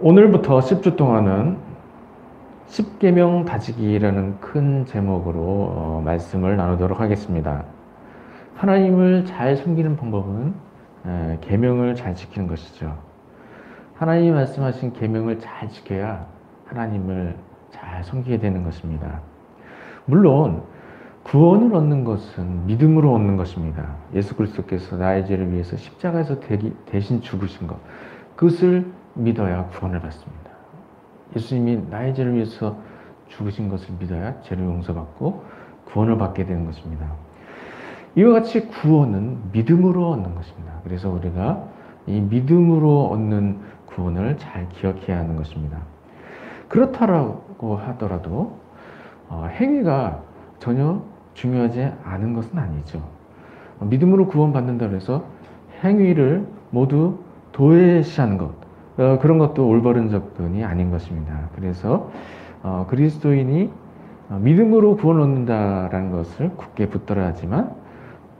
오늘부터 10주 동안은 십계명 다지기라는 큰 제목으로 말씀을 나누도록 하겠습니다. 하나님을 잘 섬기는 방법은 계명을 잘 지키는 것이죠. 하나님이 말씀하신 계명을 잘 지켜야 하나님을 잘 섬기게 되는 것입니다. 물론 구원을 얻는 것은 믿음으로 얻는 것입니다. 예수 그리스도께서 나의 죄를 위해서 십자가에서 대신 죽으신 것, 그것을 믿어야 구원을 받습니다. 예수님이 나의 죄를 위해서 죽으신 것을 믿어야 죄를 용서받고 구원을 받게 되는 것입니다. 이와 같이 구원은 믿음으로 얻는 것입니다. 그래서 우리가 이 믿음으로 얻는 구원을 잘 기억해야 하는 것입니다. 그렇다고 하더라도 행위가 전혀 중요하지 않은 것은 아니죠. 믿음으로 구원받는다고 해서 행위를 모두 도외시하는 것, 그런 것도 올바른 접근이 아닌 것입니다. 그래서 그리스도인이 믿음으로 구원을 얻는다라는 것을 굳게 붙들어야 하지만,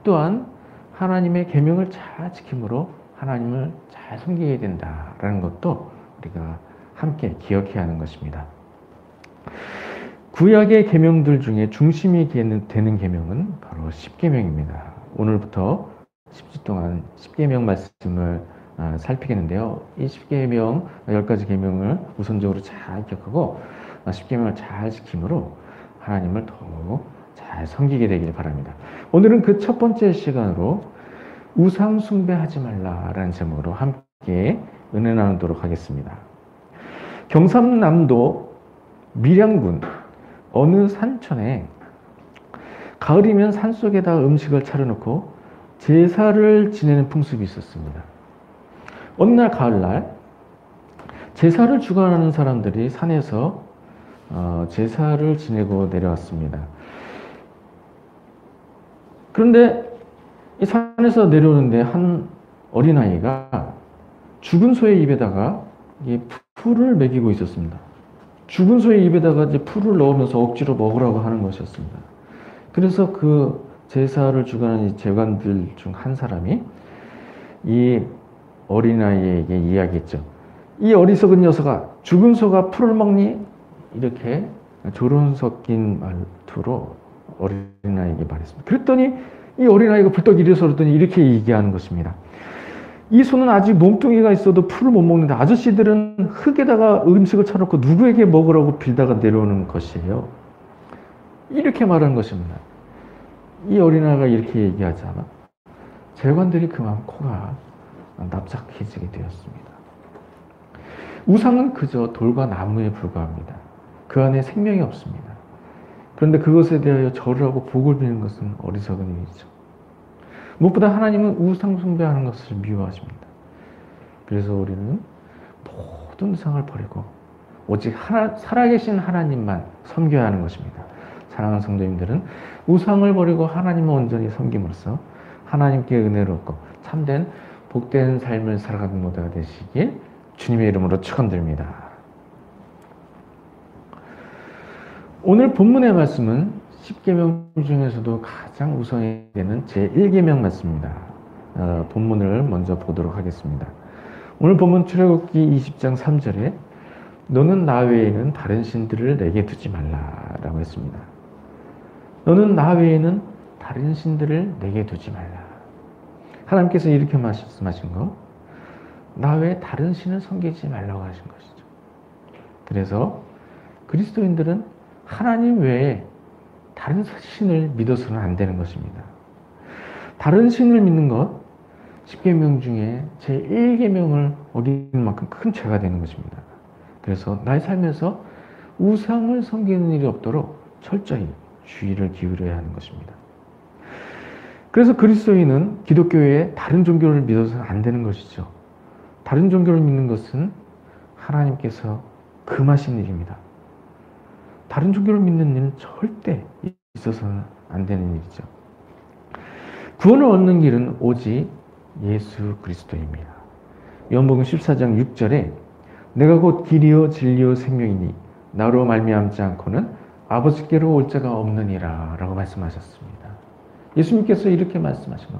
또한 하나님의 계명을 잘 지킴으로 하나님을 잘 섬기게 된다라는 것도 우리가 함께 기억해야 하는 것입니다. 구약의 계명들 중에 중심이 되는 계명은 바로 십계명입니다. 오늘부터 10주 동안 십계명 말씀을 살피겠는데요. 이 십계명 10가지 계명을 우선적으로 잘 기억하고 십계명을 잘 지킴으로 하나님을 더욱 잘 섬기게 되기를 바랍니다. 오늘은 그 첫 번째 시간으로 우상 숭배하지 말라라는 제목으로 함께 은혜 나누도록 하겠습니다. 경상남도 밀양군 어느 산천에 가을이면 산속에다 음식을 차려놓고 제사를 지내는 풍습이 있었습니다. 어느 날 가을날 제사를 주관하는 사람들이 산에서 제사를 지내고 내려왔습니다. 그런데 이 산에서 내려오는데 한 어린아이가 죽은 소의 입에다가 풀을 먹이고 있었습니다. 죽은 소의 입에다가 이제 풀을 넣으면서 억지로 먹으라고 하는 것이었습니다. 그래서 그 제사를 주관하는 제관들 중 한 사람이 이 어린아이에게 이야기했죠. 이 어리석은 녀석아, 죽은 소가 풀을 먹니? 이렇게 조론 섞인 말투로 어린아이에게 말했습니다. 그랬더니 이 어린아이가 벌떡 일어서더니 이렇게 얘기하는 것입니다. 이 소는 아직 몸뚱이가 있어도 풀을 못 먹는데 아저씨들은 흙에다가 음식을 차놓고 누구에게 먹으라고 빌다가 내려오는 것이에요. 이렇게 말하는 것입니다. 이 어린아이가 이렇게 얘기하자마 재관들이 그만 코가 납작해지게 되었습니다. 우상은 그저 돌과 나무에 불과합니다. 그 안에 생명이 없습니다. 그런데 그것에 대하여 절을 하고 복을 비는 것은 어리석은 일이죠. 무엇보다 하나님은 우상 숭배하는 것을 미워하십니다. 그래서 우리는 모든 우상을 버리고 오직 살아계신 하나님만 섬겨야 하는 것입니다. 사랑하는 성도님들은 우상을 버리고 하나님을 온전히 섬김으로써 하나님께 은혜를 얻고 참된 복된 삶을 살아가는 모두가 되시길 주님의 이름으로 축원드립니다. 오늘 본문의 말씀은 십계명 중에서도 가장 우선이 되는 제1계명 말씀입니다. 본문을 먼저 보도록 하겠습니다. 오늘 본문 출애굽기 20장 3절에 너는 나 외에는 다른 신들을 내게 두지 말라라고 했습니다. 너는 나 외에는 다른 신들을 내게 두지 말라. 하나님께서 이렇게 말씀하신 거, 나 외에 다른 신을 섬기지 말라고 하신 것이죠. 그래서 그리스도인들은 하나님 외에 다른 신을 믿어서는 안 되는 것입니다. 다른 신을 믿는 것, 십계명 중에 제1계명을 어기는 만큼 큰 죄가 되는 것입니다. 그래서 나의 삶에서 우상을 섬기는 일이 없도록 철저히 주의를 기울여야 하는 것입니다. 그래서 그리스도인은 기독교의 다른 종교를 믿어서는 안 되는 것이죠. 다른 종교를 믿는 것은 하나님께서 금하신 일입니다. 다른 종교를 믿는 일은 절대 있어서는 안 되는 일이죠. 구원을 얻는 길은 오직 예수 그리스도입니다. 요한복음 14장 6절에 내가 곧 길이요 진리요 생명이니 나로 말미암지 않고는 아버지께로 올 자가 없느니라 라고 말씀하셨습니다. 예수님께서 이렇게 말씀하신 것,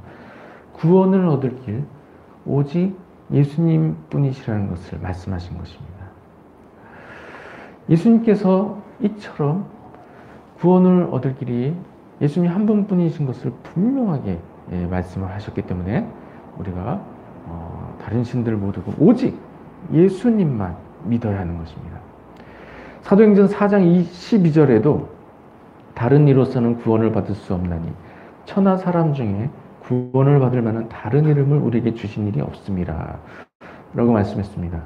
구원을 얻을 길 오직 예수님 뿐이시라는 것을 말씀하신 것입니다. 예수님께서 이처럼 구원을 얻을 길이 예수님 한 분뿐이신 것을 분명하게 말씀을 하셨기 때문에 우리가 다른 신들을 모르고 오직 예수님만 믿어야 하는 것입니다. 사도행전 4장 12절에도 다른 이로서는 구원을 받을 수 없나니 천하 사람 중에 구원을 받을 만한 다른 이름을 우리에게 주신 일이 없음이라 라고 말씀했습니다.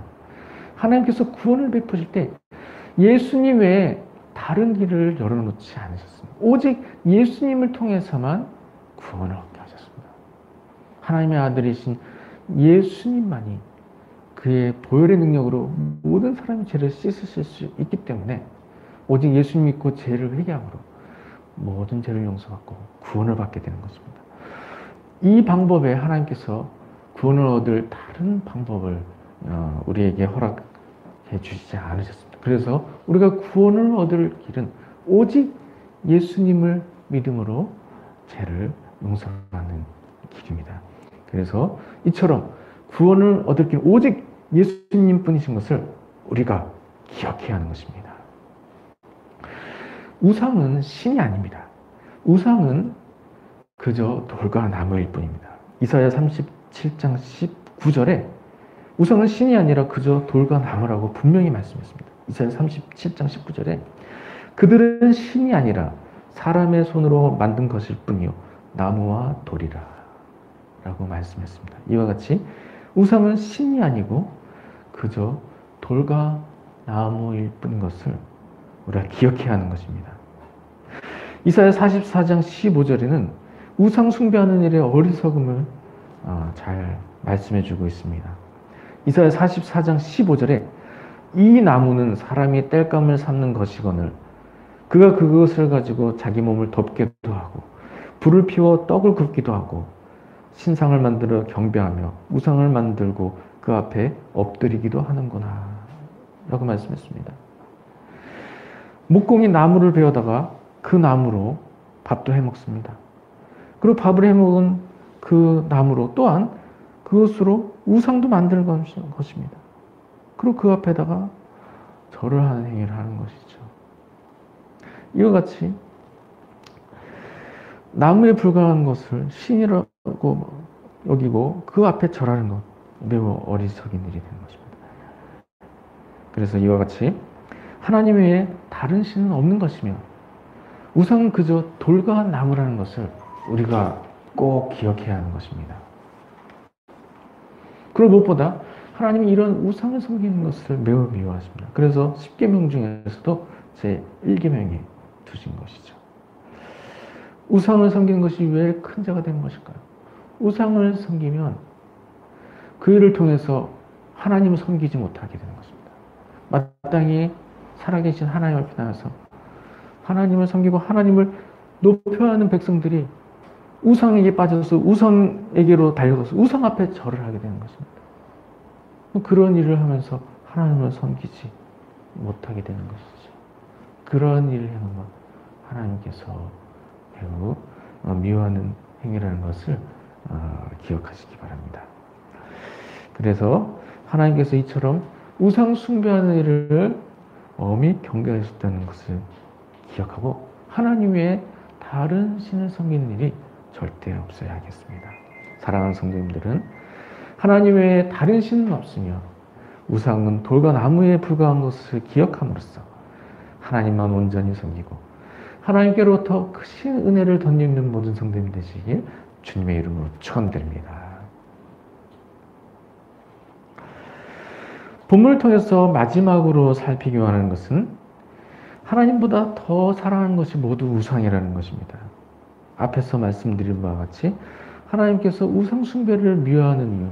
하나님께서 구원을 베푸실 때 예수님 외에 다른 길을 열어놓지 않으셨습니다. 오직 예수님을 통해서만 구원을 얻게 하셨습니다. 하나님의 아들이신 예수님만이 그의 보혈의 능력으로 모든 사람의 죄를 씻으실 수 있기 때문에 오직 예수님 믿고 죄를 회개함으로 모든 죄를 용서받고 구원을 받게 되는 것입니다. 이 방법에 하나님께서 구원을 얻을 다른 방법을 우리에게 허락해 주시지 않으셨습니다. 그래서 우리가 구원을 얻을 길은 오직 예수님을 믿음으로 죄를 용서하는 길입니다. 그래서 이처럼 구원을 얻을 길 오직 예수님 뿐이신 것을 우리가 기억해야 하는 것입니다. 우상은 신이 아닙니다. 우상은 그저 돌과 나무일 뿐입니다. 이사야 37장 19절에 우상은 신이 아니라 그저 돌과 나무라고 분명히 말씀했습니다. 이사야 37장 19절에 그들은 신이 아니라 사람의 손으로 만든 것일 뿐이요 나무와 돌이라 라고 말씀했습니다. 이와 같이 우상은 신이 아니고 그저 돌과 나무일 뿐인 것을 우리가 기억해야 하는 것입니다. 이사야 44장 15절에는 우상 숭배하는 일의 어리석음을 잘 말씀해 주고 있습니다. 이사야 44장 15절에 이 나무는 사람이 땔감을 삼는 것이거늘 그가 그것을 가지고 자기 몸을 덮기도 하고 불을 피워 떡을 굽기도 하고 신상을 만들어 경배하며 우상을 만들고 그 앞에 엎드리기도 하는구나 라고 말씀했습니다. 목공이 나무를 베어다가 그 나무로 밥도 해먹습니다. 그리고 밥을 해먹은 그 나무로 또한 그것으로 우상도 만드는 것입니다. 그리고 그 앞에다가 절을 하는 행위를 하는 것이죠. 이와 같이 나무에 불과한 것을 신이라고 여기고 그 앞에 절하는 것 매우 어리석은 일이 되는 것입니다. 그래서 이와 같이 하나님 외에 다른 신은 없는 것이며 우상은 그저 돌과 나무라는 것을 우리가 꼭 기억해야 하는 것입니다. 그리고 무엇보다 하나님이 이런 우상을 섬기는 것을 매우 미워하십니다. 그래서 10계명 중에서도 제 1계명에 두신 것이죠. 우상을 섬기는 것이 왜 큰 죄가 되는 것일까요? 우상을 섬기면 그 일을 통해서 하나님을 섬기지 못하게 되는 것입니다. 마땅히 살아계신 하나님을 비난해서 하나님을 섬기고 하나님을 높여야 하는 백성들이 우상에게 빠져서 우상에게로 달려가서 우상 앞에 절을 하게 되는 것입니다. 그런 일을 하면서 하나님을 섬기지 못하게 되는 것이죠. 그런 일을 행하면 하나님께서 매우 미워하는 행위라는 것을 기억하시기 바랍니다. 그래서 하나님께서 이처럼 우상 숭배하는 일을 엄히 경계하셨다는 것을 기억하고 하나님 외에 다른 신을 섬기는 일이 절대 없어야 하겠습니다. 사랑하는 성도님들은 하나님 외에 다른 신은 없으며 우상은 돌과 나무에 불과한 것을 기억함으로써 하나님만 온전히 섬기고 하나님께로부터 크신 은혜를 덧입는 모든 성도님 되시길 주님의 이름으로 축원드립니다. 본문을 통해서 마지막으로 살피기 원하는 것은 하나님보다 더 사랑하는 것이 모두 우상이라는 것입니다. 앞에서 말씀드린 바와 같이 하나님께서 우상 숭배를 미워하는 이유,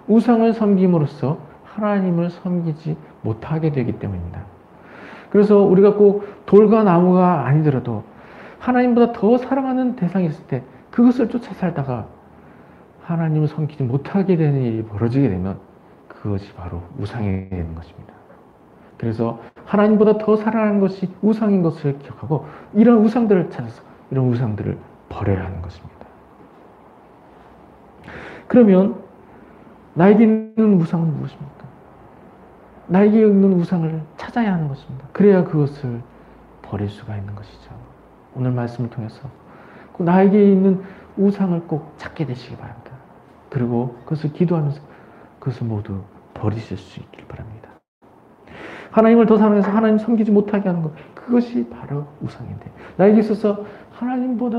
우상을 섬김으로써 하나님을 섬기지 못하게 되기 때문입니다. 그래서 우리가 꼭 돌과 나무가 아니더라도 하나님보다 더 사랑하는 대상이 있을 때 그것을 쫓아 살다가 하나님을 섬기지 못하게 되는 일이 벌어지게 되면 그것이 바로 우상이 되는 것입니다. 그래서 하나님보다 더 사랑하는 것이 우상인 것을 기억하고 이런 우상들을 찾아서 이런 우상들을 버려야 하는 것입니다. 그러면 나에게 있는 우상은 무엇입니까? 나에게 있는 우상을 찾아 찾아야 하는 것입니다. 그래야 그것을 버릴 수가 있는 것이죠. 오늘 말씀을 통해서 나에게 있는 우상을 꼭 찾게 되시기 바랍니다. 그리고 그것을 기도하면서 그것을 모두 버리실 수 있길 바랍니다. 하나님을 더 사랑해서 하나님 섬기지 못하게 하는 것, 그것이 바로 우상인데, 나에게 있어서 하나님보다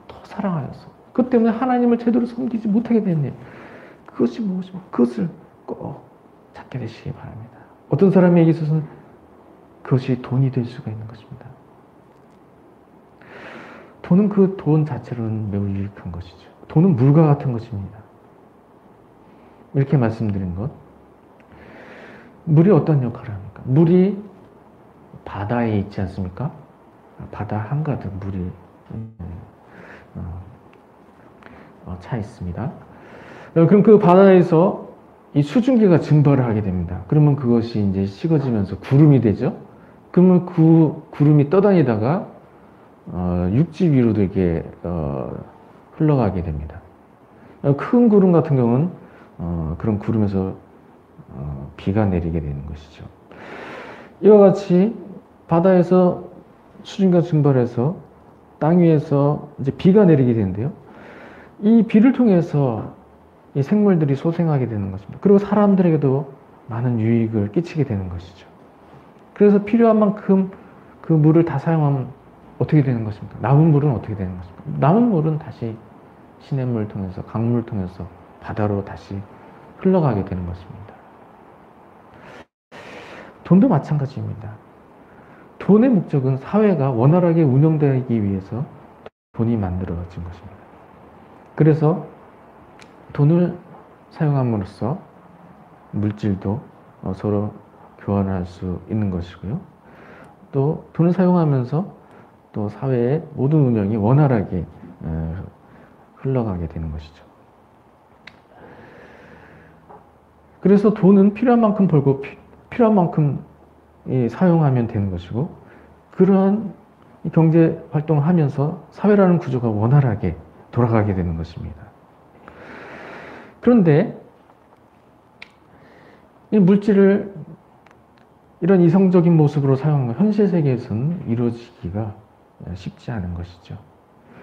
더 사랑하여서 그 때문에 하나님을 제대로 섬기지 못하게 됐네. 그것이 무엇이고 그것을 꼭 찾게 되시기 바랍니다. 어떤 사람에게 있어서는 그것이 돈이 될 수가 있는 것입니다. 돈은 그 돈 자체로는 매우 유익한 것이죠. 돈은 물과 같은 것입니다. 이렇게 말씀드린 것. 물이 어떤 역할을 합니까? 물이 바다에 있지 않습니까? 바다 한가득 물이 차 있습니다. 그럼 그 바다에서 이 수증기가 증발을 하게 됩니다. 그러면 그것이 이제 식어지면서 구름이 되죠. 그러면 그 구름이 떠다니다가 육지 위로도 이렇게 흘러가게 됩니다. 큰 구름 같은 경우는 그런 구름에서 비가 내리게 되는 것이죠. 이와 같이 바다에서 수증기가 증발해서 땅 위에서 이제 비가 내리게 되는데요. 이 비를 통해서 이 생물들이 소생하게 되는 것입니다. 그리고 사람들에게도 많은 유익을 끼치게 되는 것이죠. 그래서 필요한 만큼 그 물을 다 사용하면 어떻게 되는 것입니까? 남은 물은 어떻게 되는 것입니까? 남은 물은 다시 시냇물을 통해서, 강물을 통해서 바다로 다시 흘러가게 되는 것입니다. 돈도 마찬가지입니다. 돈의 목적은 사회가 원활하게 운영되기 위해서 돈이 만들어진 것입니다. 그래서 돈을 사용함으로써 물질도 서로 교환할 수 있는 것이고요. 또 돈을 사용하면서 또 사회의 모든 운영이 원활하게 흘러가게 되는 것이죠. 그래서 돈은 필요한 만큼 벌고 필요한 만큼 사용하면 되는 것이고, 그러한 경제 활동을 하면서 사회라는 구조가 원활하게 돌아가게 되는 것입니다. 그런데 이 물질을 이런 이성적인 모습으로 사용하는 건 현실 세계에서는 이루어지기가 쉽지 않은 것이죠.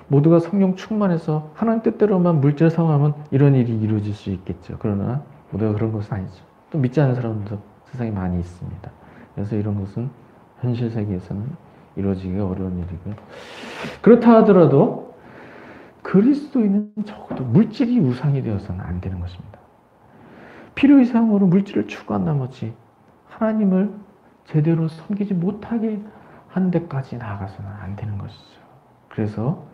모두가 성령 충만해서 하나님 뜻대로만 물질을 사용하면 이런 일이 이루어질 수 있겠죠. 그러나 모두가 그런 것은 아니죠. 또 믿지 않는 사람들도 세상에 많이 있습니다. 그래서 이런 것은 현실 세계에서는 이루어지기가 어려운 일이고요. 그렇다 하더라도 그리스도인은 적어도 물질이 우상이 되어서는 안 되는 것입니다. 필요 이상으로 물질을 추구한 나머지 하나님을 제대로 섬기지 못하게 한 데까지 나아가서는 안 되는 것이죠. 그래서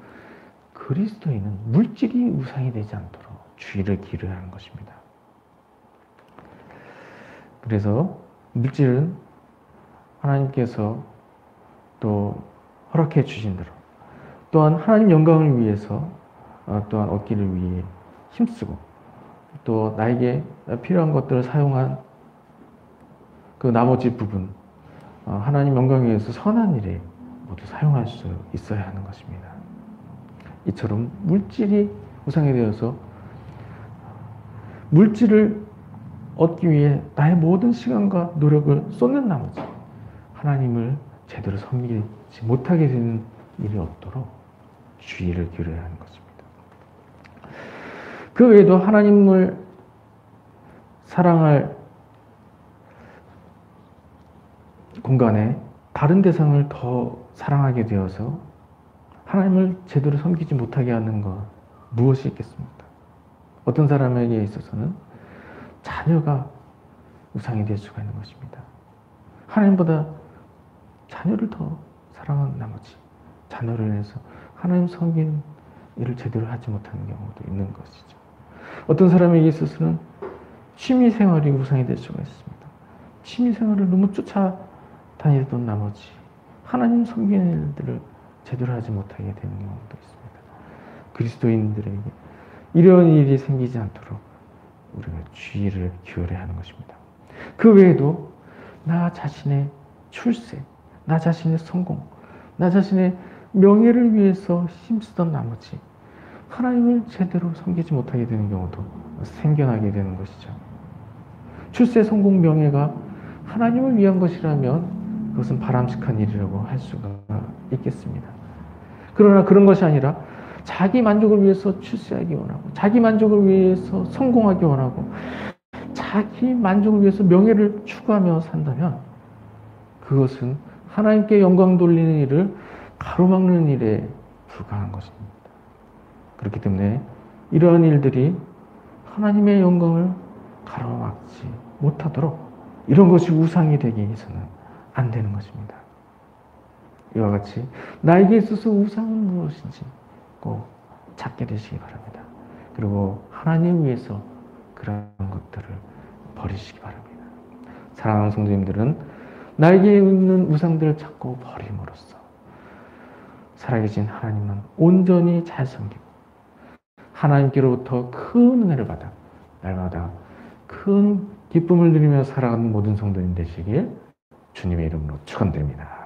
그리스도인은 물질이 우상이 되지 않도록 주의를 기울여야 하는 것입니다. 그래서 물질은 하나님께서 또 허락해 주신 대로, 또한 하나님 영광을 위해서 또한 얻기를 위해 힘쓰고, 또 나에게 필요한 것들을 사용한 그 나머지 부분, 하나님 영광을 위해서 선한 일에 모두 사용할 수 있어야 하는 것입니다. 이처럼 물질이 우상이 되어서 물질을 얻기 위해 나의 모든 시간과 노력을 쏟는 나머지 하나님을 제대로 섬기지 못하게 되는 일이 없도록 주의를 기울여야 하는 것입니다. 그 외에도 하나님을 사랑할 공간에 다른 대상을 더 사랑하게 되어서 하나님을 제대로 섬기지 못하게 하는 것, 무엇이 있겠습니까? 어떤 사람에게 있어서는 자녀가 우상이 될 수가 있는 것입니다. 하나님보다 자녀를 더 사랑한 나머지 자녀를 인해서 하나님 섬기는 일을 제대로 하지 못하는 경우도 있는 것이죠. 어떤 사람에게 있어서는 취미생활이 우상이 될 수가 있습니다. 취미생활을 너무 쫓아다니던 나머지 하나님 섬기는 일들을 제대로 하지 못하게 되는 경우도 있습니다. 그리스도인들에게 이런 일이 생기지 않도록 우리가 주의를 기울여야 하는 것입니다. 그 외에도 나 자신의 출세, 나 자신의 성공, 나 자신의 명예를 위해서 힘쓰던 나머지 하나님을 제대로 섬기지 못하게 되는 경우도 생겨나게 되는 것이죠. 출세, 성공, 명예가 하나님을 위한 것이라면 그것은 바람직한 일이라고 할 수가 있겠습니다. 그러나 그런 것이 아니라 자기 만족을 위해서 출세하기 원하고, 자기 만족을 위해서 성공하기 원하고, 자기 만족을 위해서 명예를 추구하며 산다면 그것은 하나님께 영광 돌리는 일을 가로막는 일에 불과한 것입니다. 그렇기 때문에 이러한 일들이 하나님의 영광을 가로막지 못하도록 이런 것이 우상이 되기 위해서는 안 되는 것입니다. 이와 같이 나에게 있어서 우상은 무엇인지 꼭 찾게 되시기 바랍니다. 그리고 하나님 위해서 그런 것들을 버리시기 바랍니다. 사랑하는 성도님들은 나에게 있는 우상들을 찾고 버림으로써 살아계신 하나님은 온전히 잘 섬기고 하나님께로부터 큰 은혜를 받아 날마다 큰 기쁨을 누리며 살아가는 모든 성도님 되시길 주님의 이름으로 축원드립니다.